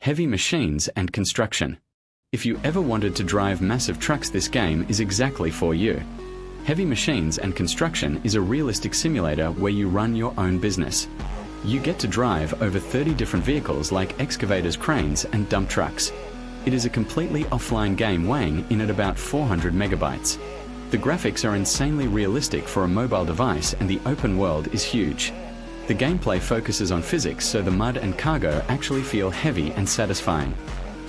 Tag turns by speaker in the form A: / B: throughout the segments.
A: Heavy machines and construction. If you ever wanted to drive massive trucks, this game is exactly for you. Heavy Machines and Construction is a realistic simulator where you run your own business. You get to drive over 30 different vehicles like excavators, cranes, and dump trucks. It is a completely offline game weighing in at about 400 megabytes. The graphics are insanely realistic for a mobile device and the open world is huge. The gameplay focuses on physics, so the mud and cargo actually feel heavy and satisfying.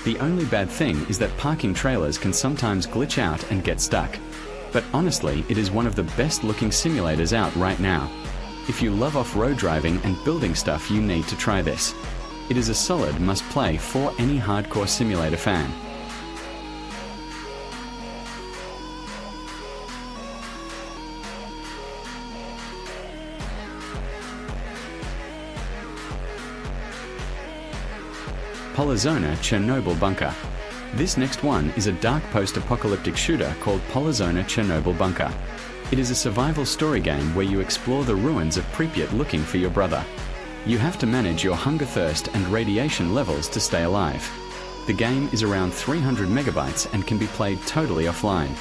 A: The only bad thing is that parking trailers can sometimes glitch out and get stuck. But honestly, it is one of the best looking simulators out right now. If you love off-road driving and building stuff, you need to try this. It is a solid must-play for any hardcore simulator fan. POLYZONA Chernobyl Bunker. This next one is a dark post-apocalyptic shooter called POLYZONA Chernobyl Bunker. It is a survival story game where you explore the ruins of Pripyat looking for your brother. You have to manage your hunger, thirst, and radiation levels to stay alive. The game is around 300 megabytes and can be played totally offline.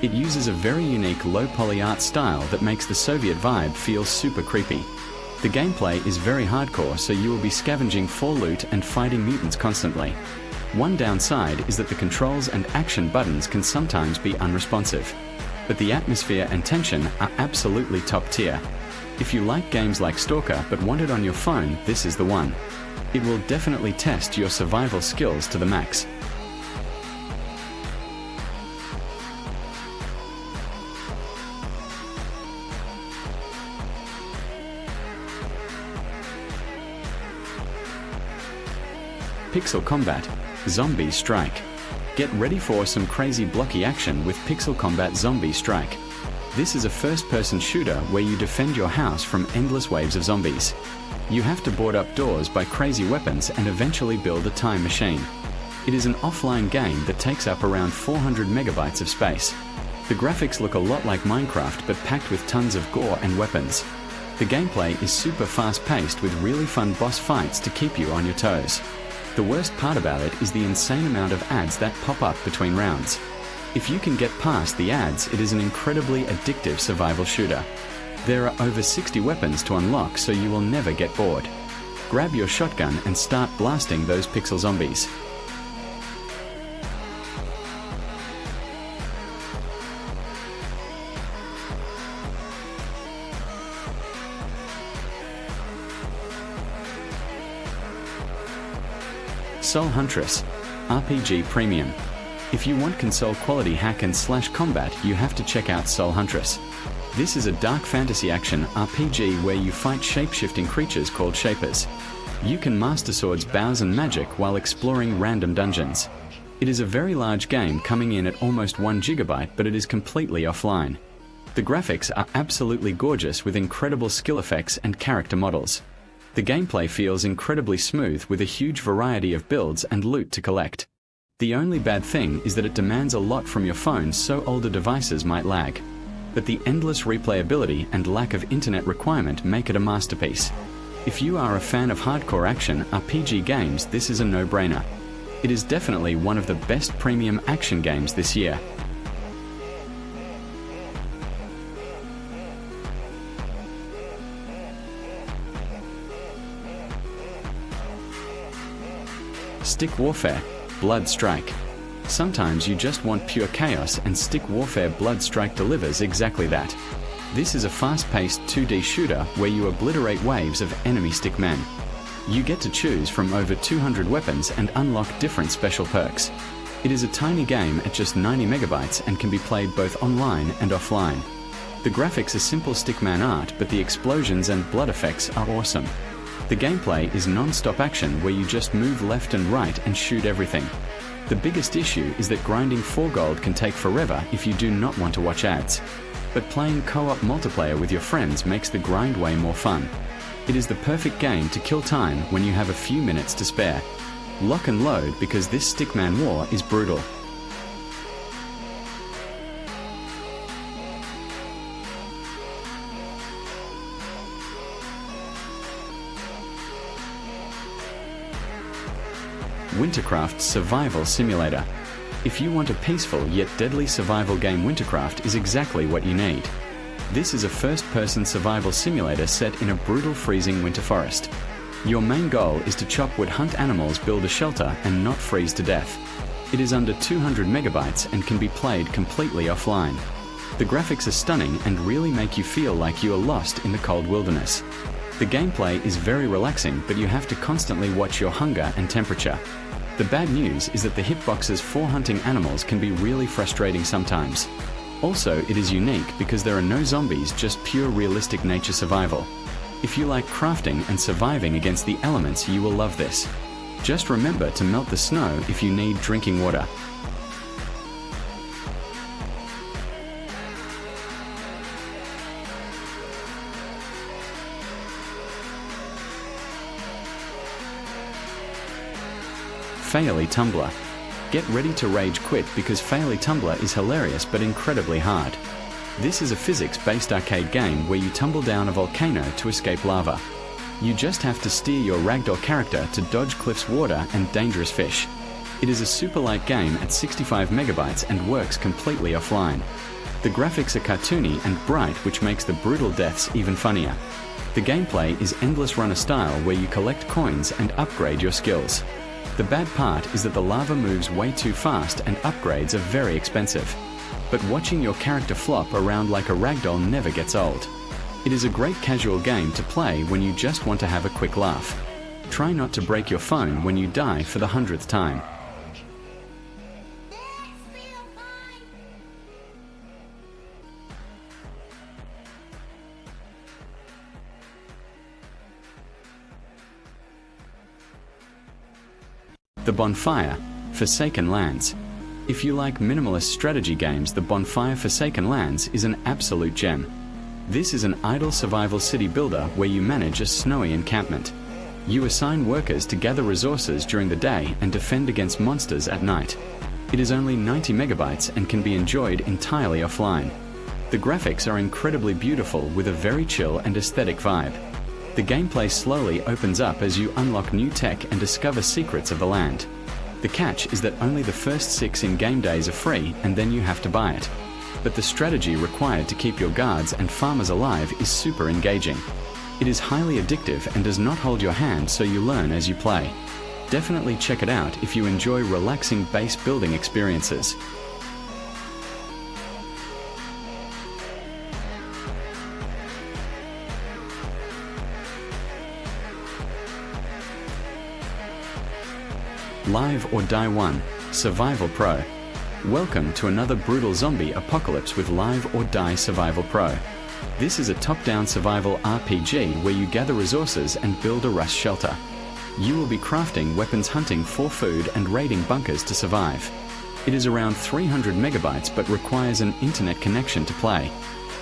A: It uses a very unique low-poly art style that makes the Soviet vibe feel super creepy. The gameplay is very hardcore, so you will be scavenging for loot and fighting mutants constantly. One downside is that the controls and action buttons can sometimes be unresponsive. But the atmosphere and tension are absolutely top tier. If you like games like Stalker but want it on your phone, this is the one. It will definitely test your survival skills to the max. Pixel Combat Zombie Strike. Get ready for some crazy blocky action with Pixel Combat Zombie Strike. This is a first-person shooter where you defend your house from endless waves of zombies. You have to board up doors by crazy weapons and eventually build a time machine. It is an offline game that takes up around 400 megabytes of space. The graphics look a lot like Minecraft but packed with tons of gore and weapons. The gameplay is super fast-paced with really fun boss fights to keep you on your toes. The worst part about it is the insane amount of ads that pop up between rounds. If you can get past the ads, it is an incredibly addictive survival shooter. There are over 60 weapons to unlock, so you will never get bored. Grab your shotgun and start blasting those pixel zombies. Huntress RPG Premium. If you want console quality hack and slash combat, you have to check out Huntress. This is a dark fantasy action RPG where you fight shape-shifting creatures called Shapers. You can master swords, bows and magic while exploring random dungeons. It is a very large game coming in at almost 1 gigabyte, but it is completely offline. The graphics are absolutely gorgeous with incredible skill effects and character models. The gameplay feels incredibly smooth with a huge variety of builds and loot to collect. The only bad thing is that it demands a lot from your phone, so older devices might lag. But the endless replayability and lack of internet requirement make it a masterpiece. If you are a fan of hardcore action RPG games, this is a no-brainer. It is definitely one of the best premium action games this year. Stick Warfare Blood Strike. Sometimes you just want pure chaos, and Stick Warfare Blood Strike delivers exactly that. This is a fast-paced 2D shooter where you obliterate waves of enemy stickmen. You get to choose from over 200 weapons and unlock different special perks. It is a tiny game at just 90 megabytes and can be played both online and offline. The graphics are simple stickman art, but the explosions and blood effects are awesome. The gameplay is non-stop action where you just move left and right and shoot everything. The biggest issue is that grinding for gold can take forever if you do not want to watch ads. But playing co-op multiplayer with your friends makes the grind way more fun. It is the perfect game to kill time when you have a few minutes to spare. Lock and load because this stickman war is brutal. WinterCraft Survival Simulator. If you want a peaceful yet deadly survival game, WinterCraft is exactly what you need. This is a first-person survival simulator set in a brutal freezing winter forest. Your main goal is to chop wood, hunt animals, build a shelter, and not freeze to death. It is under 200 megabytes and can be played completely offline. The graphics are stunning and really make you feel like you are lost in the cold wilderness. The gameplay is very relaxing, but you have to constantly watch your hunger and temperature. The bad news is that the hitboxes for hunting animals can be really frustrating sometimes. Also, it is unique because there are no zombies, just pure realistic nature survival. If you like crafting and surviving against the elements, you will love this. Just remember to melt the snow if you need drinking water. Faily Tumbler. Get ready to rage quit because Faily Tumbler is hilarious but incredibly hard. This is a physics-based arcade game where you tumble down a volcano to escape lava. You just have to steer your ragdoll character to dodge cliffs, water, and dangerous fish. It is a super light game at 65 megabytes and works completely offline. The graphics are cartoony and bright, which makes the brutal deaths even funnier. The gameplay is endless runner style where you collect coins and upgrade your skills. The bad part is that the lava moves way too fast and upgrades are very expensive. But watching your character flop around like a ragdoll never gets old. It is a great casual game to play when you just want to have a quick laugh. Try not to break your phone when you die for the 100th time. The Bonfire, Forsaken Lands. If you like minimalist strategy games, the Bonfire Forsaken Lands is an absolute gem. This is an idle survival city builder where you manage a snowy encampment. You assign workers to gather resources during the day and defend against monsters at night. It is only 90 megabytes and can be enjoyed entirely offline. The graphics are incredibly beautiful with a very chill and aesthetic vibe. The gameplay slowly opens up as you unlock new tech and discover secrets of the land. The catch is that only the first 6 in-game days are free and then you have to buy it. But the strategy required to keep your guards and farmers alive is super engaging. It is highly addictive and does not hold your hand, so you learn as you play. Definitely check it out if you enjoy relaxing base building experiences. Live or Die 1, Survival Pro. Welcome to another brutal zombie apocalypse with Live or Die Survival Pro. This is a top-down survival RPG where you gather resources and build a rust shelter. You will be crafting weapons, hunting for food, and raiding bunkers to survive. It is around 300 megabytes but requires an internet connection to play.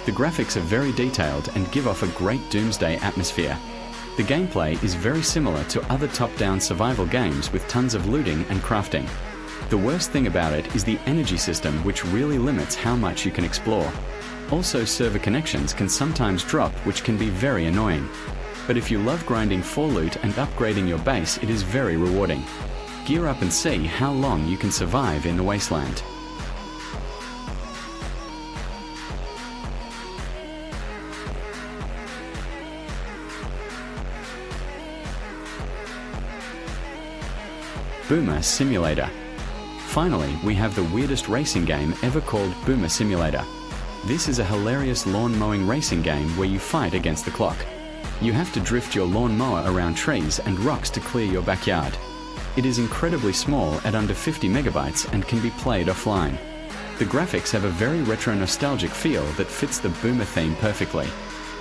A: The graphics are very detailed and give off a great doomsday atmosphere. The gameplay is very similar to other top-down survival games with tons of looting and crafting. The worst thing about it is the energy system, which really limits how much you can explore. Also, server connections can sometimes drop, which can be very annoying. But if you love grinding for loot and upgrading your base, it is very rewarding. Gear up and see how long you can survive in the wasteland. Boomer Simulator. Finally, we have the weirdest racing game ever called Boomer Simulator. This is a hilarious lawn mowing racing game where you fight against the clock. You have to drift your lawn mower around trees and rocks to clear your backyard. It is incredibly small at under 50 megabytes and can be played offline. The graphics have a very retro nostalgic feel that fits the Boomer theme perfectly.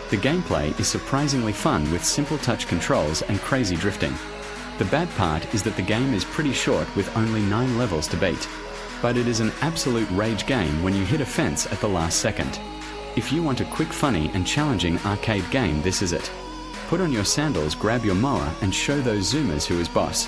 A: The gameplay is surprisingly fun with simple touch controls and crazy drifting. The bad part is that the game is pretty short with only 9 levels to beat. But it is an absolute rage game when you hit a fence at the last second. If you want a quick, funny and challenging arcade game, this is it. Put on your sandals, grab your mower and show those zoomers who is boss.